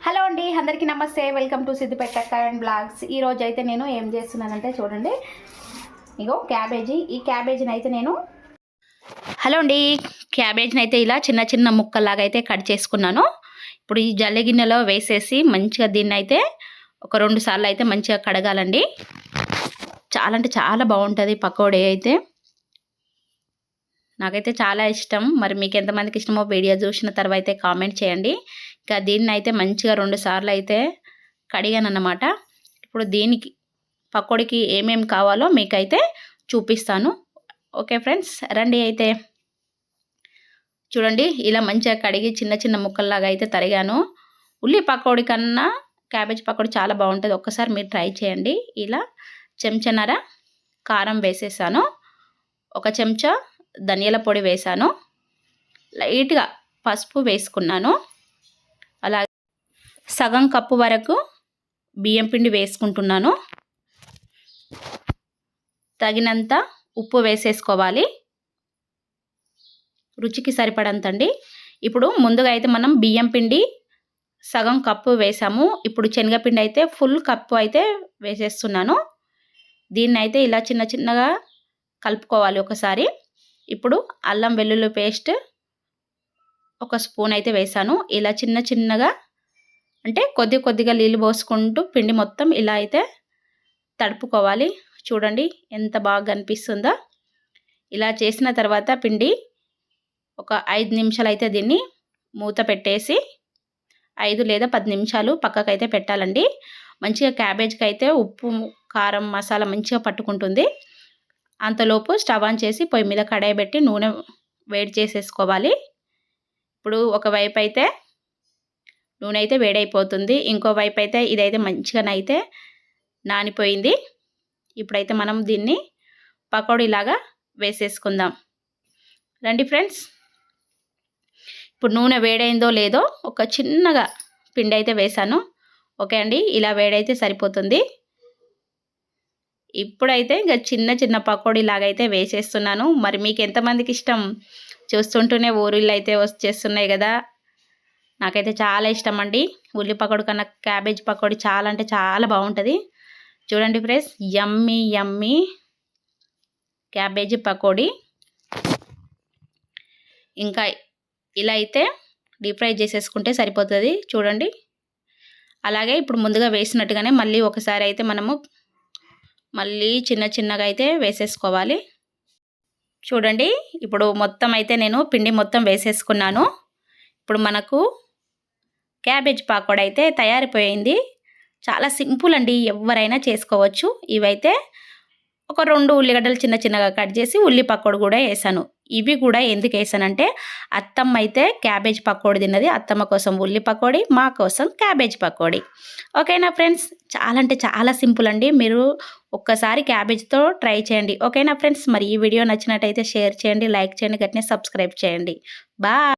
Hello అండి, అందరికీ నమస్తే. Welcome to Siddipet current blogs. ఈ రోజు అయితే నేను ఏం చేస్తున్నానంటే చూడండి, ఇగో క్యాబేజీ. ఈ క్యాబేజీని అయితే నేను క్యాబేజీని అయితే ఇలా చిన్న చిన్న ముక్కల్లాగా అయితే కట్ చేసుకున్నాను. ఇప్పుడు ఈ జల్లె గిన్నెలో వేసేసి మంచిగా దీన్ని అయితే ఒక 2 సార్లు అయితే మంచిగా కడగాలండి. చాలా అంటే చాలా బాగుంటుంది పకోడీ అయితే. నాకైతే చాలా ఇష్టం. మరి మీకు ఎంతమందికి ఇష్టమో వీడియో చూసిన తర్వాత అయితే కామెంట్ చేయండి. ఇంకా దీన్ని అయితే మంచిగా 2 సార్లు అయితే కడిగానన్నమాట. ఇప్పుడు దీనికి పకోడీకి ఏమేమి కావాలో మీకైతే చూపిస్తాను. ఓకే ఫ్రెండ్స్, రండి. అయితే చూడండి, ఇలా మంచిగా కడిగి చిన్న చిన్న ముక్కల్లాగా అయితే తరిగాను. ఉల్లి పకోడీ కన్నా క్యాబేజ్ పకోడీ చాలా బాగుంటుంది. ఒక్కసారి మీరు ట్రై చేయండి. ఇలా చెంచాన్నర కారం వేసేసాను, 1 చెంచా ధనియాల పొడి వేసాను, లైట్గా పసుపు వేసుకున్నాను, అలాగే సగం కప్పు వరకు బియ్యం పిండి వేసుకుంటున్నాను, తగినంత ఉప్పు వేసేసుకోవాలి, రుచికి సరిపడంతండి. ఇప్పుడు ముందుగా అయితే మనం బియ్యం పిండి సగం కప్పు వేసాము. ఇప్పుడు శనగపిండి అయితే ఫుల్ కప్పు అయితే వేసేస్తున్నాను. దీన్ని అయితే ఇలా చిన్న చిన్నగా కలుపుకోవాలి ఒకసారి. ఇప్పుడు అల్లం వెల్లుల్లి పేస్ట్ 1 స్పూన్ అయితే వేసాను. ఇలా చిన్న చిన్నగా అంటే కొద్దిగా నీళ్ళు పోసుకుంటూ పిండి మొత్తం ఇలా అయితే తడుపుకోవాలి. చూడండి ఎంత బాగా కనిపిస్తుందో. ఇలా చేసిన తర్వాత పిండి ఒక 5 నిమిషాలు అయితే దీన్ని మూత పెట్టేసి 5 లేదా 10 నిమిషాలు పక్కకైతే పెట్టాలండి. మంచిగా క్యాబేజ్కి అయితే ఉప్పు కారం మసాలా మంచిగా పట్టుకుంటుంది. అంతలోపు స్టవ్ ఆన్ చేసి పొయ్యి మీద కడాయి పెట్టి నూనె వేడి చేసేసుకోవాలి. ఇప్పుడు ఒకవైపు అయితే నూనె అయితే వేడైపోతుంది, ఇంకోవైపు అయితే ఇదైతే మంచిగానైతే నానిపోయింది. ఇప్పుడైతే మనం దీన్ని పకోడీలాగా వేసేసుకుందాం. రండి ఫ్రెండ్స్. ఇప్పుడు నూనె వేడైందో లేదో ఒక చిన్నగా పిండి అయితే వేసాను. ఓకే అండి, ఇలా వేడైతే సరిపోతుంది. ఇప్పుడైతే ఇంకా చిన్న చిన్న పకోడీ లాగా అయితే వేసేస్తున్నాను. మరి మీకు ఎంతమందికి ఇష్టం? చూస్తుంటూనే ఊరిళ్ళు అయితే వచ్చేస్తున్నాయి కదా. నాకైతే చాలా ఇష్టం అండి. ఉల్లి పకోడీ కన్నా క్యాబేజ్ పకోడీ చాలా అంటే చాలా బాగుంటుంది. చూడండి ఫ్రెండ్స్, యమ్మీ యమ్మీ క్యాబేజీ పకోడీ. ఇంకా ఇలా అయితే డీప్ ఫ్రై చేసేసుకుంటే సరిపోతుంది. చూడండి, అలాగే ఇప్పుడు ముందుగా వేసినట్టుగానే మళ్ళీ ఒకసారి అయితే మనము మళ్ళీ చిన్న చిన్నగా అయితే వేసేసుకోవాలి. చూడండి, ఇప్పుడు మొత్తం అయితే నేను పిండి మొత్తం వేసేసుకున్నాను. ఇప్పుడు మనకు క్యాబేజ్ పకోడీ అయితే తయారైపోయింది. చాలా సింపుల్ అండి, ఎవరైనా చేసుకోవచ్చు. ఇవైతే ఒక 2 ఉల్లిగడ్డలు చిన్న చిన్నగా కట్ చేసి ఉల్లి పకోడీ కూడా వేసాను. ఇవి కూడా ఎందుకు వేసానంటే అత్తమ్మ అయితే క్యాబేజ్ పకోడీ తిన్నది. అత్తమ్మ కోసం ఉల్లి పకోడీ, మా కోసం క్యాబేజ్ పకోడీ. ఓకేనా ఫ్రెండ్స్, చాలా అంటే చాలా సింపుల్ అండి. మీరు ఒక్కసారి క్యాబేజ్తో ట్రై చేయండి. ఓకేనా ఫ్రెండ్స్, మరి ఈ వీడియో నచ్చినట్టయితే షేర్ చేయండి, లైక్ చేయండి, గట్టిగా సబ్స్క్రైబ్ చేయండి. బాయ్.